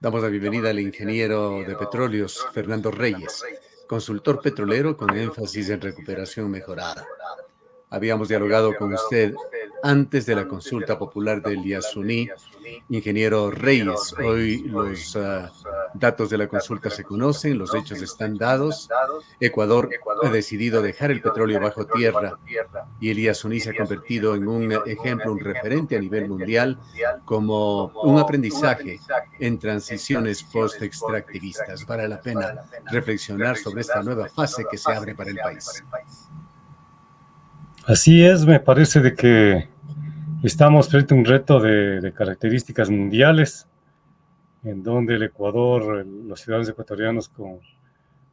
Damos la bienvenida al ingeniero de petróleos Fernando Reyes, consultor petrolero con énfasis en recuperación mejorada. Habíamos dialogado con usted antes de la consulta popular del Yasuní. Ingeniero Reyes, hoy los datos de la consulta se conocen, los hechos están dados. Ecuador ha decidido dejar el petróleo bajo tierra y el Yasuní se ha convertido en un ejemplo, un referente a nivel mundial como un aprendizaje en transiciones post-extractivistas. Vale la pena reflexionar sobre esta nueva fase que se abre para el país. Así es, me parece de que estamos frente a un reto de características mundiales, en donde el Ecuador, los ciudadanos ecuatorianos,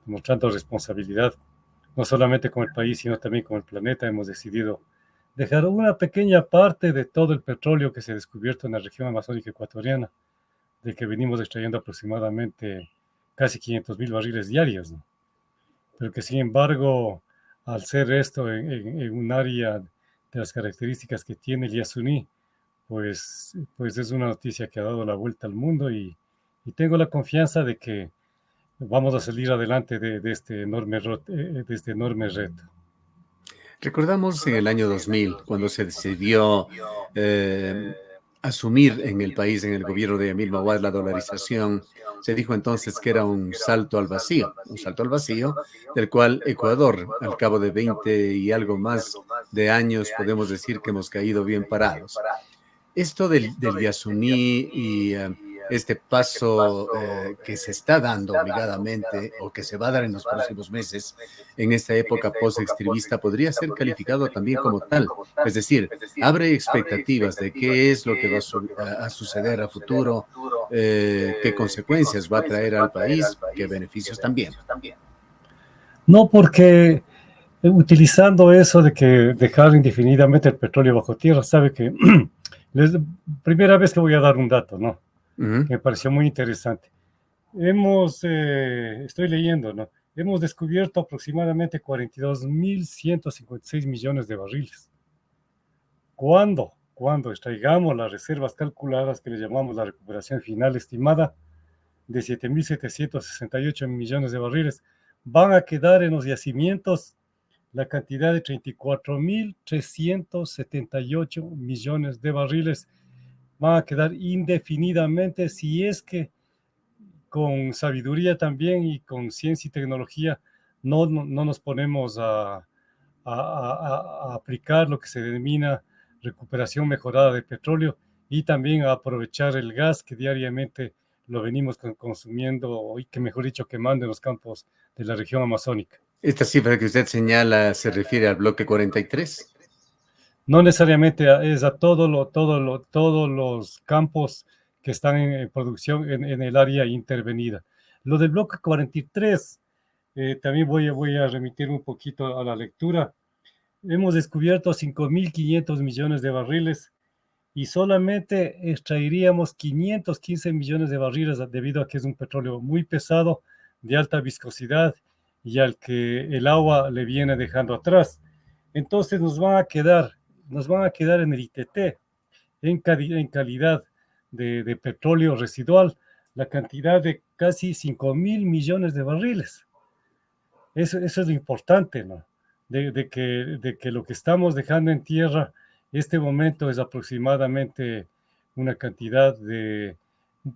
demostrando responsabilidad, no solamente con el país, sino también con el planeta, hemos decidido dejar una pequeña parte de todo el petróleo que se ha descubierto en la región amazónica ecuatoriana, de que venimos extrayendo aproximadamente casi 500,000 barriles diarios, ¿no? Pero que sin embargo, al ser esto en un área de las características que tiene el Yasuní, pues es una noticia que ha dado la vuelta al mundo y tengo la confianza de que vamos a salir adelante de este enorme reto. Recordamos en el año 2000, cuando se decidió eh, asumir en el país, en el gobierno de Yamil Mawad, la dolarización. Se dijo entonces que era un salto al vacío, del cual Ecuador, al cabo de 20 y algo más de años, podemos decir que hemos caído bien parados. Esto del Yasuní y este paso que se está dando obligadamente o que se va a dar en los próximos meses en esta época post-extrivista podría ser calificado también como tal. Es decir, abre expectativas de qué es lo que va a suceder a futuro, qué consecuencias va a traer al país, qué beneficios también. No, porque utilizando eso de que dejar indefinidamente el petróleo bajo tierra, sabe que primera vez que voy a dar un dato, ¿no? Me pareció muy interesante. Estoy leyendo, ¿no? Hemos descubierto aproximadamente 42,156 millones de barriles. Cuando extraigamos las reservas calculadas, que le llamamos la recuperación final estimada, de 7,768 millones de barriles, van a quedar en los yacimientos la cantidad de 34,378 millones de barriles. Van a quedar indefinidamente si es que con sabiduría también y con ciencia y tecnología no nos ponemos a aplicar lo que se denomina recuperación mejorada de petróleo y también a aprovechar el gas que diariamente lo venimos consumiendo y que mejor dicho quemando en los campos de la región amazónica. Esta cifra que usted señala se refiere al bloque 43. No necesariamente es a todos los campos que están en producción en el área intervenida. Lo del bloque 43, también voy a remitir un poquito a la lectura. Hemos descubierto 5,500 millones de barriles y solamente extraeríamos 515 millones de barriles debido a que es un petróleo muy pesado, de alta viscosidad y al que el agua le viene dejando atrás. Entonces nos van a quedar en el ITT, en calidad de petróleo residual, la cantidad de casi 5,000 millones de barriles. Eso es lo importante, ¿no? De que lo que estamos dejando en tierra, este momento es aproximadamente una cantidad de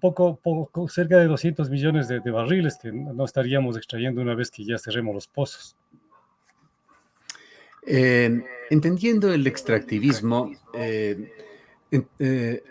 poco cerca de 200 millones de barriles que no estaríamos extrayendo una vez que ya cerremos los pozos. Entendiendo el extractivismo,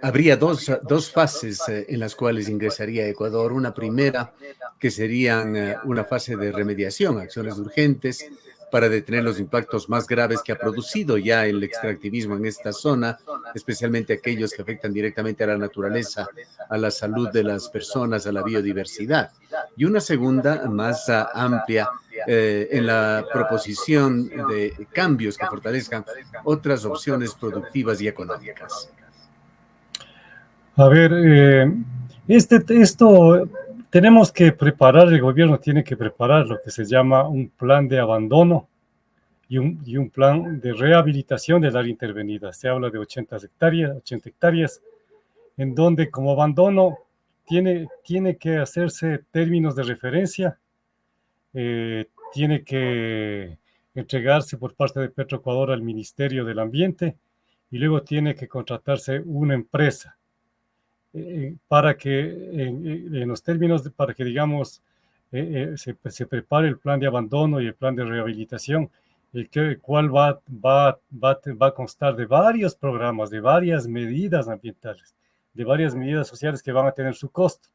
habría dos fases en las cuales ingresaría Ecuador. Una primera, que serían una fase de remediación, acciones urgentes para detener los impactos más graves que ha producido ya el extractivismo en esta zona, especialmente aquellos que afectan directamente a la naturaleza, a la salud de las personas, a la biodiversidad. Y una segunda, más amplia, en la proposición de cambios que fortalezcan otras opciones productivas y económicas. A ver, esto tenemos que preparar, el gobierno tiene que preparar lo que se llama un plan de abandono y un plan de rehabilitación del área intervenida. Se habla de 80 hectáreas, en donde como abandono tiene que hacerse términos de referencia, tiene que entregarse por parte de Petroecuador al Ministerio del Ambiente y luego tiene que contratarse una empresa para que en los términos, para que digamos se prepare el plan de abandono y el plan de rehabilitación, el cual va a constar de varios programas, de varias medidas ambientales, de varias medidas sociales que van a tener su costo.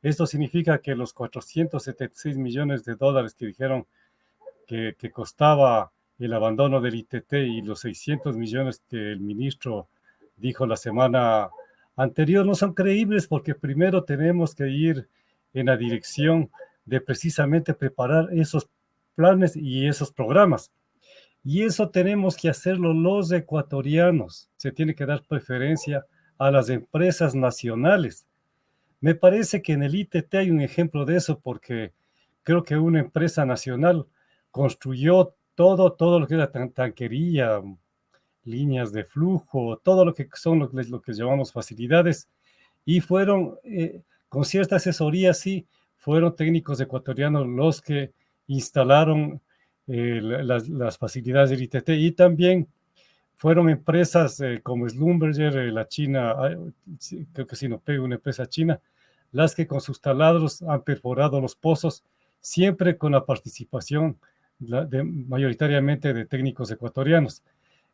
Esto significa que los 476 millones de dólares que dijeron que costaba el abandono del ITT y los 600 millones que el ministro dijo la semana anterior no son creíbles, porque primero tenemos que ir en la dirección de precisamente preparar esos planes y esos programas. Y eso tenemos que hacerlo los ecuatorianos. Se tiene que dar preferencia a las empresas nacionales. Me parece que en el ITT hay un ejemplo de eso, porque creo que una empresa nacional construyó todo lo que era tanquería, líneas de flujo, todo lo que son lo que llamamos facilidades, y fueron, con cierta asesoría, sí, fueron técnicos ecuatorianos los que instalaron las facilidades del ITT, y también fueron empresas como Schlumberger, la China, creo que Sinopec, una empresa china, las que con sus taladros han perforado los pozos, siempre con la participación mayoritariamente de técnicos ecuatorianos.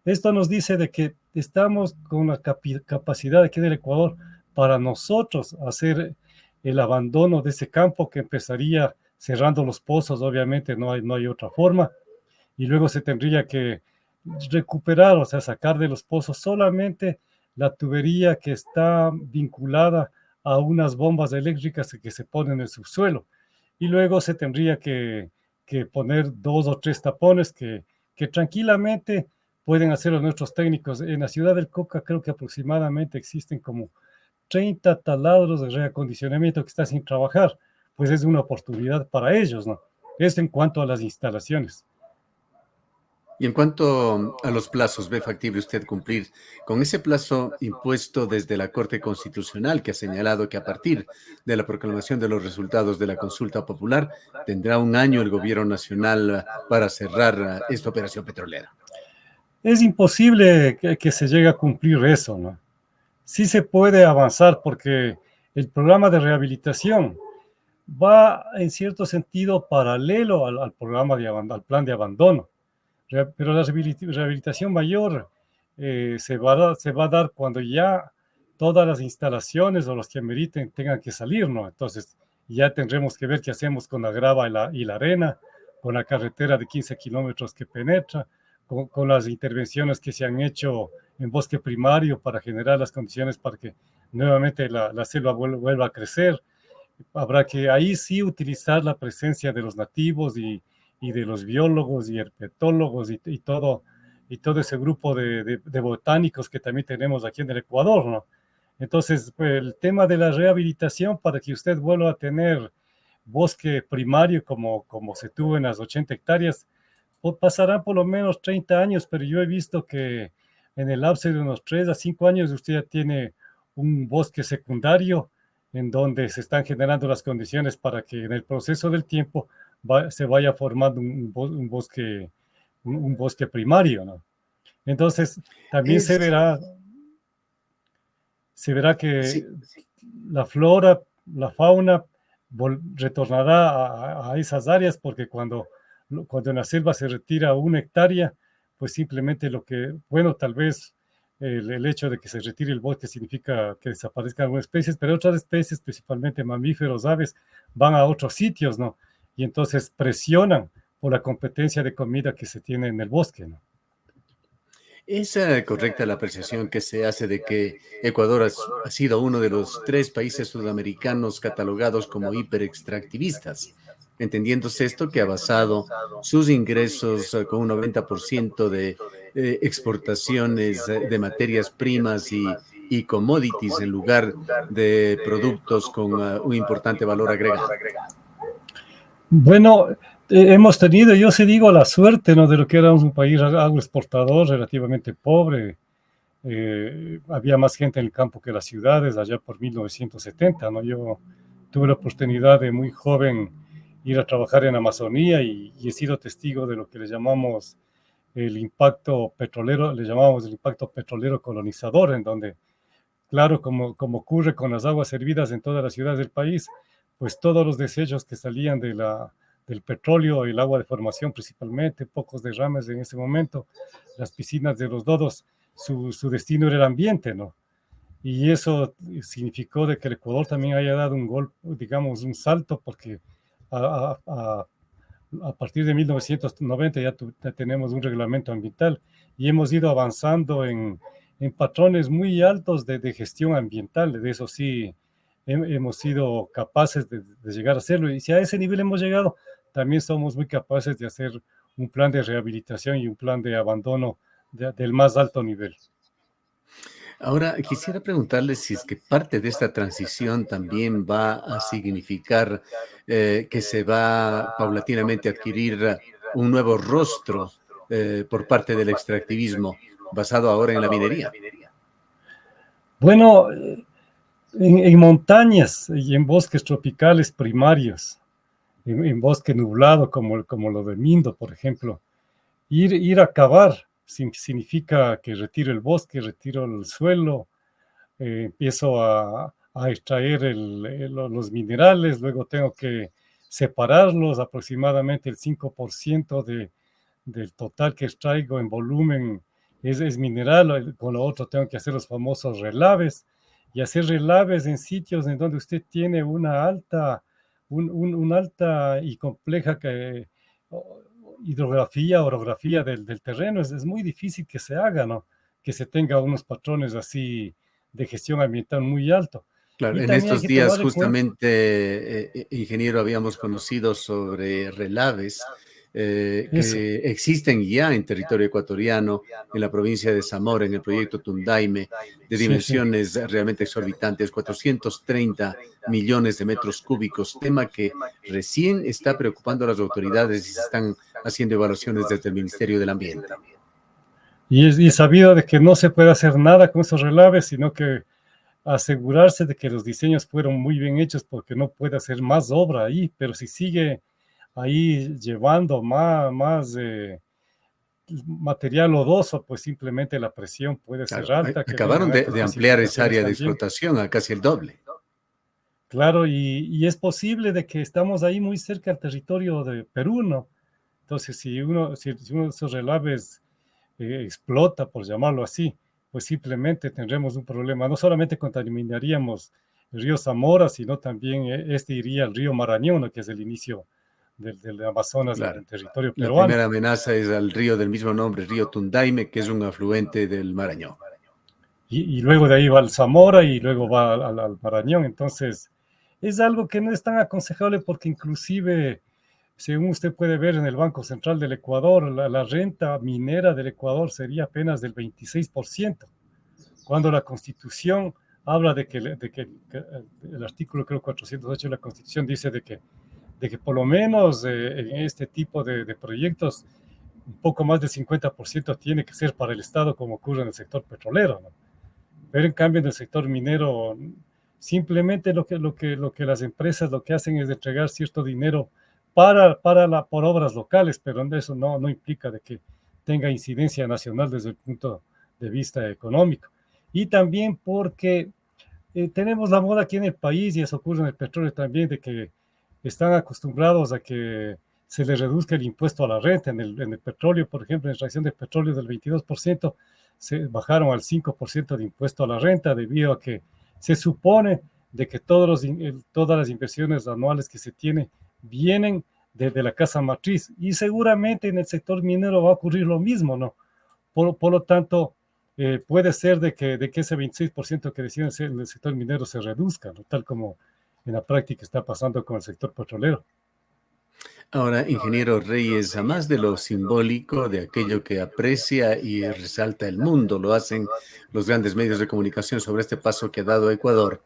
Esto nos dice de que estamos con la capacidad aquí del Ecuador para nosotros hacer el abandono de ese campo, que empezaría cerrando los pozos. Obviamente no hay otra forma, y luego se tendría que recuperar, o sea, sacar de los pozos solamente la tubería que está vinculada a unas bombas eléctricas que se ponen en el subsuelo, y luego se tendría que poner 2 o 3 tapones que tranquilamente pueden hacerlo nuestros técnicos. En la ciudad del Cauca creo que aproximadamente existen como 30 taladros de reacondicionamiento que están sin trabajar. Pues es una oportunidad para ellos, ¿no? Es en cuanto a las instalaciones. Y en cuanto a los plazos, ¿ve factible usted cumplir con ese plazo impuesto desde la Corte Constitucional, que ha señalado que a partir de la proclamación de los resultados de la consulta popular tendrá un año el gobierno nacional para cerrar esta operación petrolera? Es imposible que se llegue a cumplir eso, ¿no? Sí se puede avanzar, porque el programa de rehabilitación va en cierto sentido paralelo al programa al plan de abandono. Pero la rehabilitación mayor se va a dar cuando ya todas las instalaciones o los que ameriten tengan que salir, ¿no? Entonces ya tendremos que ver qué hacemos con la grava y la arena, con la carretera de 15 kilómetros que penetra, con las intervenciones que se han hecho en bosque primario para generar las condiciones para que nuevamente la selva vuelva a crecer. Habrá que ahí sí utilizar la presencia de los nativos y de los biólogos y herpetólogos y todo ese grupo de botánicos que también tenemos aquí en el Ecuador, ¿no? Entonces, pues, el tema de la rehabilitación, para que usted vuelva a tener bosque primario como se tuvo en las 80 hectáreas, pues pasarán por lo menos 30 años, pero yo he visto que en el lapso de unos 3 a 5 años usted ya tiene un bosque secundario en donde se están generando las condiciones para que en el proceso del tiempo se vaya formando un bosque primario, ¿no? Entonces, también se verá que Sí. la flora, la fauna retornará a esas áreas, porque cuando en la selva se retira 1 hectárea, pues simplemente tal vez el hecho de que se retire el bosque significa que desaparezcan algunas especies, pero otras especies, principalmente mamíferos, aves, van a otros sitios, ¿no? Y entonces presionan por la competencia de comida que se tiene en el bosque, ¿no? ¿Es correcta la apreciación que se hace de que Ecuador ha sido uno de los 3 países sudamericanos catalogados como hiperextractivistas? Entendiéndose esto, que ha basado sus ingresos con un 90% de exportaciones de materias primas y commodities en lugar de productos con un importante valor agregado. Bueno, hemos tenido, yo sí digo, la suerte, ¿no?, de lo que era un país agroexportador relativamente pobre, había más gente en el campo que las ciudades, allá por 1970, ¿no? Yo tuve la oportunidad de muy joven ir a trabajar en Amazonía y he sido testigo de lo que le llamamos el impacto petrolero, le llamamos el impacto petrolero colonizador, en donde, claro, como ocurre con las aguas hervidas en todas las ciudades del país, pues todos los desechos que salían del petróleo, el agua de formación principalmente, pocos derrames en ese momento, las piscinas de los lodos, su destino era el ambiente, ¿no? Y eso significó de que el Ecuador también haya dado un golpe, digamos, un salto, porque a, a, a partir de 1990 ya tenemos un reglamento ambiental y hemos ido avanzando en patrones muy altos de gestión ambiental. De eso sí, hemos sido capaces de llegar a hacerlo. Y si a ese nivel hemos llegado, también somos muy capaces de hacer un plan de rehabilitación y un plan de abandono del más alto nivel. Ahora, quisiera preguntarle si es que parte de esta transición también va a significar que se va paulatinamente a adquirir un nuevo rostro por parte del extractivismo basado ahora en la minería. Bueno, en montañas y en bosques tropicales primarios, en bosque nublado como lo de Mindo, por ejemplo, ir a cavar significa que retiro el bosque, retiro el suelo, empiezo a extraer los minerales, luego tengo que separarlos, aproximadamente el 5% del total que extraigo en volumen es mineral, con lo otro tengo que hacer los famosos relaves, y hacer relaves en sitios en donde usted tiene una alta y compleja hidrografía, orografía del terreno, es muy difícil que se haga, ¿no? Que se tenga unos patrones así de gestión ambiental muy alto. Claro, Y en también hay estos que días tomar en cuenta, justamente, ingeniero, habíamos conocido sobre relaves eso, que existen ya en territorio ecuatoriano, en la provincia de Zamora, en el proyecto Tundaime, de sí, sí. dimensiones realmente exorbitantes, 430 millones de metros cúbicos, tema que recién está preocupando a las autoridades y se están haciendo evaluaciones desde el Ministerio del Ambiente. Y sabido de que no se puede hacer nada con esos relaves, sino que asegurarse de que los diseños fueron muy bien hechos, porque no puede hacer más obra ahí, pero si sigue ahí llevando más material lodoso, pues simplemente la presión puede ser Claro, alta, que acabaron vengan altas de ampliar esa precipitaciones área de también. explotación a casi el doble. Claro, y es posible de que estamos ahí muy cerca del territorio de Perú, ¿no? Entonces, si uno de esos relaves explota, por llamarlo así, pues simplemente tendremos un problema. No solamente contaminaríamos el río Zamora, sino también este iría al río Marañón, ¿no? Que es el inicio del Amazonas Claro. en territorio La peruano. primera amenaza es al río del mismo nombre, río Tundaime, que es un afluente del Marañón. Y luego de ahí va al Zamora y luego va al Marañón. Entonces, es algo que no es tan aconsejable porque inclusive, según usted puede ver en el Banco Central del Ecuador, la renta minera del Ecuador sería apenas del 26%, cuando la Constitución habla que el artículo creo 408 de la Constitución dice de que por lo menos en este tipo de proyectos un poco más del 50% tiene que ser para el Estado, como ocurre en el sector petrolero, ¿no? Pero en cambio en el sector minero simplemente lo que las empresas lo que hacen es entregar cierto dinero por obras locales, pero eso no implica de que tenga incidencia nacional desde el punto de vista económico. Y también porque tenemos la moda aquí en el país, y eso ocurre en el petróleo también, de que están acostumbrados a que se les reduzca el impuesto a la renta. En el petróleo, por ejemplo, en extracción de petróleo del 22%, se bajaron al 5% de impuesto a la renta debido a que se supone de que todas las inversiones anuales que se tienen vienen de la casa matriz, y seguramente en el sector minero va a ocurrir lo mismo, ¿no? Por lo tanto, puede ser de que ese 26% que decían en el sector minero se reduzca, ¿no? Tal como en la práctica está pasando con el sector petrolero. Ahora, ingeniero Reyes, a más de lo simbólico, de aquello que aprecia y resalta el mundo, lo hacen los grandes medios de comunicación sobre este paso que ha dado Ecuador.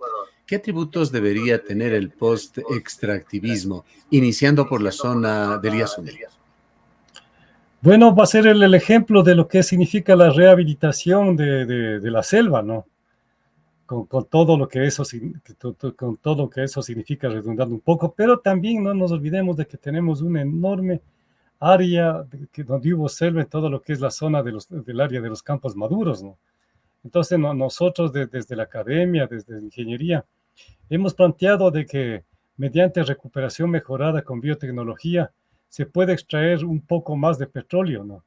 ¿Qué atributos debería tener el post-extractivismo, iniciando por la zona del Yasuní? Bueno, va a ser el ejemplo de lo que significa la rehabilitación de la selva, ¿no? Con todo lo que eso, con todo lo que eso significa, redundando un poco, pero también no nos olvidemos de que tenemos una enorme área donde hubo selva en todo lo que es la zona del área de los campos maduros, ¿no? Entonces nosotros desde la academia, desde la ingeniería, hemos planteado de que mediante recuperación mejorada con biotecnología se puede extraer un poco más de petróleo, ¿no?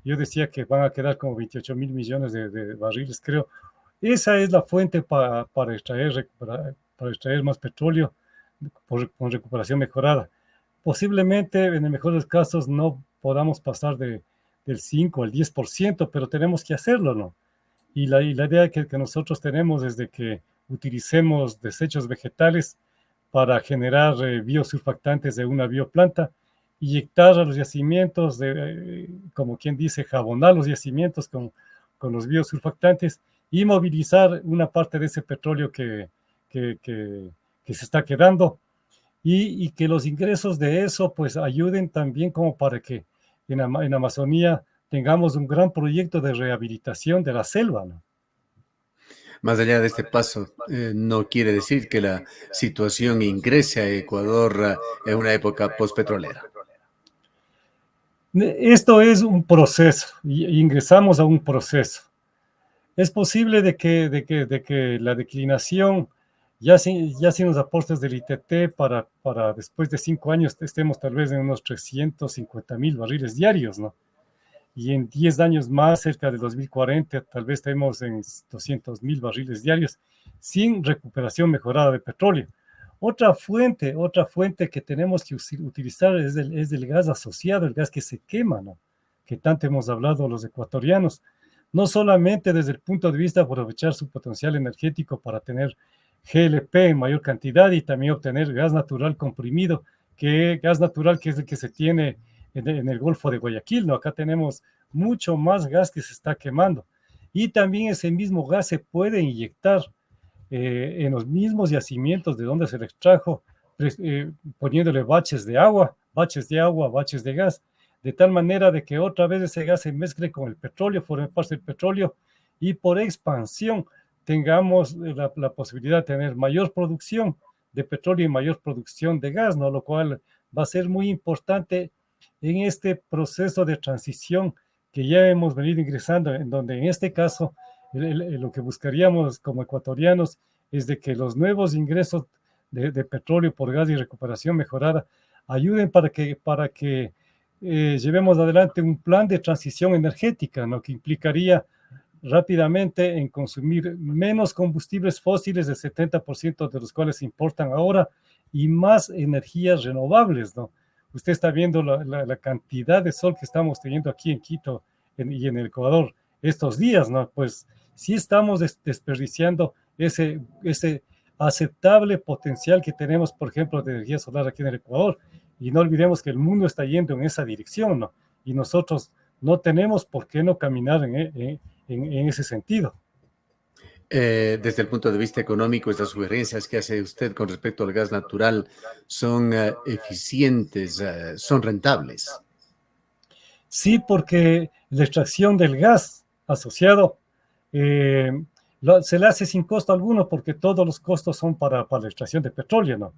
Yo decía que van a quedar como 28.000 millones de barriles, creo. Esa es la fuente para extraer más petróleo con recuperación mejorada. Posiblemente, en el mejor de los casos, no podamos pasar del 5 al 10%, pero tenemos que hacerlo, ¿no? Y la idea que nosotros tenemos es de que utilicemos desechos vegetales para generar biosurfactantes de una bioplanta, inyectar a los yacimientos, como quien dice, jabonar los yacimientos con los biosurfactantes y movilizar una parte de ese petróleo que se está quedando y que los ingresos de eso pues ayuden también como para que en Amazonía tengamos un gran proyecto de rehabilitación de la selva, ¿no? Más allá de este paso, no quiere decir que la situación ingrese a Ecuador en una época postpetrolera. Esto es un proceso, y ingresamos a un proceso. Es posible de que la declinación, ya sin los aportes del ITT, para después de 5 años estemos tal vez en unos 350.000 barriles diarios, ¿no? Y en 10 años más, cerca de 2040, tal vez estemos en 200.000 barriles diarios, sin recuperación mejorada de petróleo. Otra fuente que tenemos que utilizar es del gas asociado, el gas que se quema, ¿no? Que tanto hemos hablado los ecuatorianos, no solamente desde el punto de vista de aprovechar su potencial energético para tener GLP en mayor cantidad y también obtener gas natural comprimido, gas natural que es el que se tiene en el Golfo de Guayaquil, ¿no? Acá tenemos mucho más gas que se está quemando. Y también ese mismo gas se puede inyectar en los mismos yacimientos de donde se le extrajo, poniéndole baches de gas, de tal manera de que otra vez ese gas se mezcle con el petróleo, forme parte del petróleo, y por expansión tengamos la posibilidad de tener mayor producción de petróleo y mayor producción de gas, ¿no? Lo cual va a ser muy importante en este proceso de transición que ya hemos venido ingresando, en donde en este caso lo que buscaríamos como ecuatorianos es de que los nuevos ingresos de petróleo por gas y recuperación mejorada ayuden para que llevemos adelante un plan de transición energética, ¿no? Que implicaría rápidamente en consumir menos combustibles fósiles, del 70% de los cuales se importan ahora, y más energías renovables, ¿no? Usted está viendo la cantidad de sol que estamos teniendo aquí en Quito y en el Ecuador estos días, ¿no? Pues sí estamos desperdiciando ese aceptable potencial que tenemos, por ejemplo, de energía solar aquí en el Ecuador. Y no olvidemos que el mundo está yendo en esa dirección, ¿no? Y nosotros no tenemos por qué no caminar en ese sentido. Desde el punto de vista económico, estas sugerencias que hace usted con respecto al gas natural son eficientes, son rentables. Sí, porque la extracción del gas asociado eh, se le hace sin costo alguno porque todos los costos son para la extracción de petróleo, ¿no?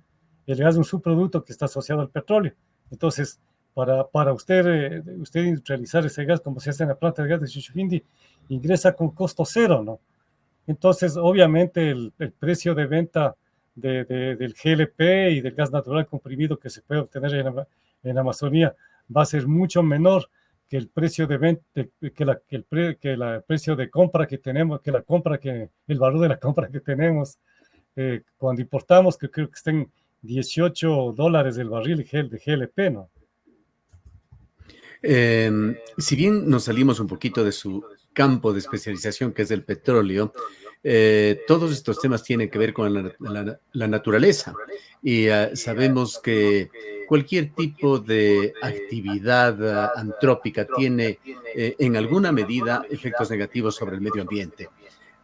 El gas es un subproducto que está asociado al petróleo. Entonces, para usted industrializar ese gas, como se hace en la planta de gas de Shushufindi, ingresa con costo cero, ¿no? Entonces, obviamente, el precio de venta del GLP y del gas natural comprimido que se puede obtener en Amazonía va a ser mucho menor que el precio de venta, que el precio de compra que tenemos, el valor de la compra que tenemos cuando importamos, que creo que está en $18 el barril de GLP, ¿no? Si bien nos salimos un poquito de su campo de especialización, que es el petróleo, todos estos temas tienen que ver con la naturaleza y sabemos que cualquier tipo de actividad antrópica tiene en alguna medida efectos negativos sobre el medio ambiente.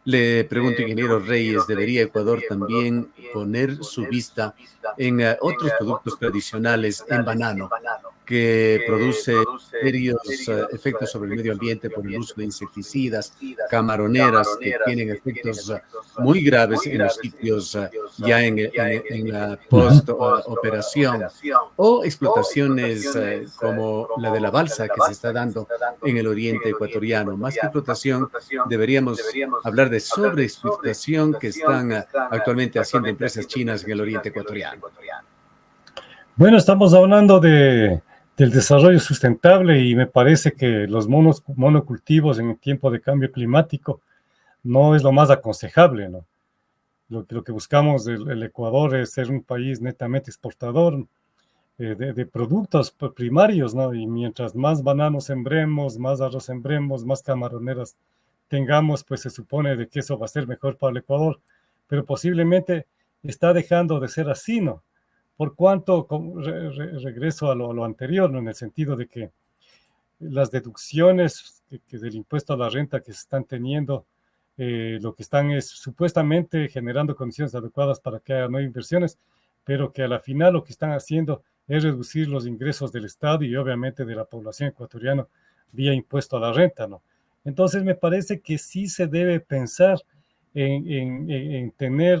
Le pregunto, ingeniero Reyes, ¿debería Ecuador también poner su vista en otros productos tradicionales en banano? que produce serios efectos sobre el medio ambiente por el uso de insecticidas, camaroneras, que tienen efectos muy graves en los sitios ya en la post-operación, o explotaciones como la de la balsa que se está dando en el oriente ecuatoriano. Más que explotación, deberíamos hablar de sobreexplotación que están actualmente haciendo empresas chinas en el oriente ecuatoriano. Bueno, estamos hablando del desarrollo sustentable y me parece que los monocultivos en el tiempo de cambio climático no es lo más aconsejable, ¿no? Lo que buscamos el Ecuador es ser un país netamente exportador de productos primarios, ¿no? Y mientras más bananos sembremos, más arroz sembremos, más camaroneras tengamos, pues se supone de que eso va a ser mejor para el Ecuador, pero posiblemente está dejando de ser así, ¿no? Por cuanto regreso a lo anterior, ¿no? En el sentido de que las deducciones que del impuesto a la renta que se están teniendo, lo que están es supuestamente generando condiciones adecuadas para que haya nuevas inversiones, pero que a la final lo que están haciendo es reducir los ingresos del Estado y obviamente de la población ecuatoriana vía impuesto a la renta, ¿no? Entonces me parece que sí se debe pensar en tener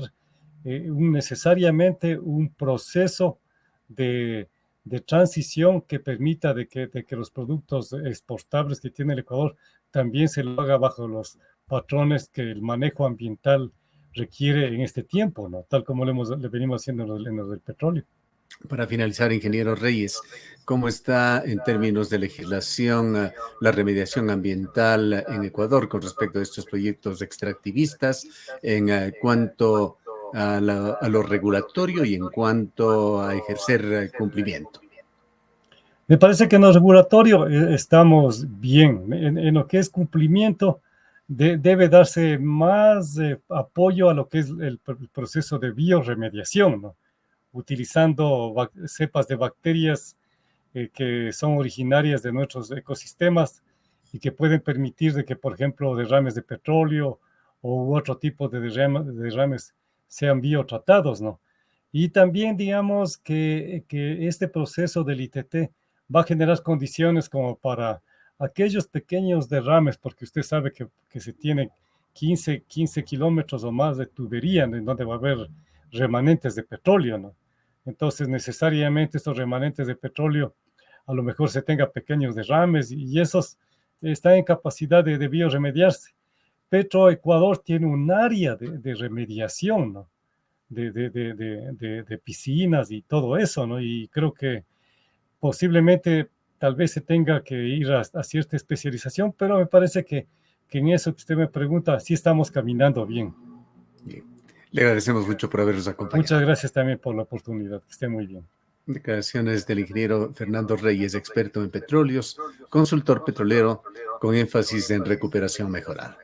necesariamente un proceso de, de transición que permita de que los productos exportables que tiene el Ecuador también se lo haga bajo los patrones que el manejo ambiental requiere en este tiempo, ¿no? Tal como le venimos haciendo en los del petróleo. Para finalizar, ingeniero Reyes, ¿cómo está en términos de legislación la remediación ambiental en Ecuador con respecto a estos proyectos extractivistas en cuanto a lo regulatorio y en cuanto a ejercer cumplimiento? Me parece que en lo regulatorio estamos bien. En lo que es cumplimiento, debe darse más apoyo a lo que es el proceso de bioremediación, ¿no? Utilizando cepas de bacterias que son originarias de nuestros ecosistemas y que pueden permitir de que, por ejemplo, derrames de petróleo u otro tipo de derrames sean biotratados, ¿no? Y también, digamos, que este proceso del ITT va a generar condiciones como para aquellos pequeños derrames, porque usted sabe que se tiene 15 kilómetros o más de tubería en donde va a haber remanentes de petróleo, ¿no? Entonces, necesariamente estos remanentes de petróleo a lo mejor se tenga pequeños derrames y esos están en capacidad de bioremediarse. Petroecuador tiene un área de remediación, ¿no? De piscinas y todo eso, ¿no? Y creo que posiblemente tal vez se tenga que ir a cierta especialización, pero me parece que en eso que usted me pregunta, sí estamos caminando bien. Bien. Le agradecemos mucho por habernos Muchas acompañado. gracias también por la oportunidad, que esté muy bien. Declaraciones del ingeniero Fernando Reyes, experto en petróleos, consultor petrolero con énfasis en recuperación mejorada.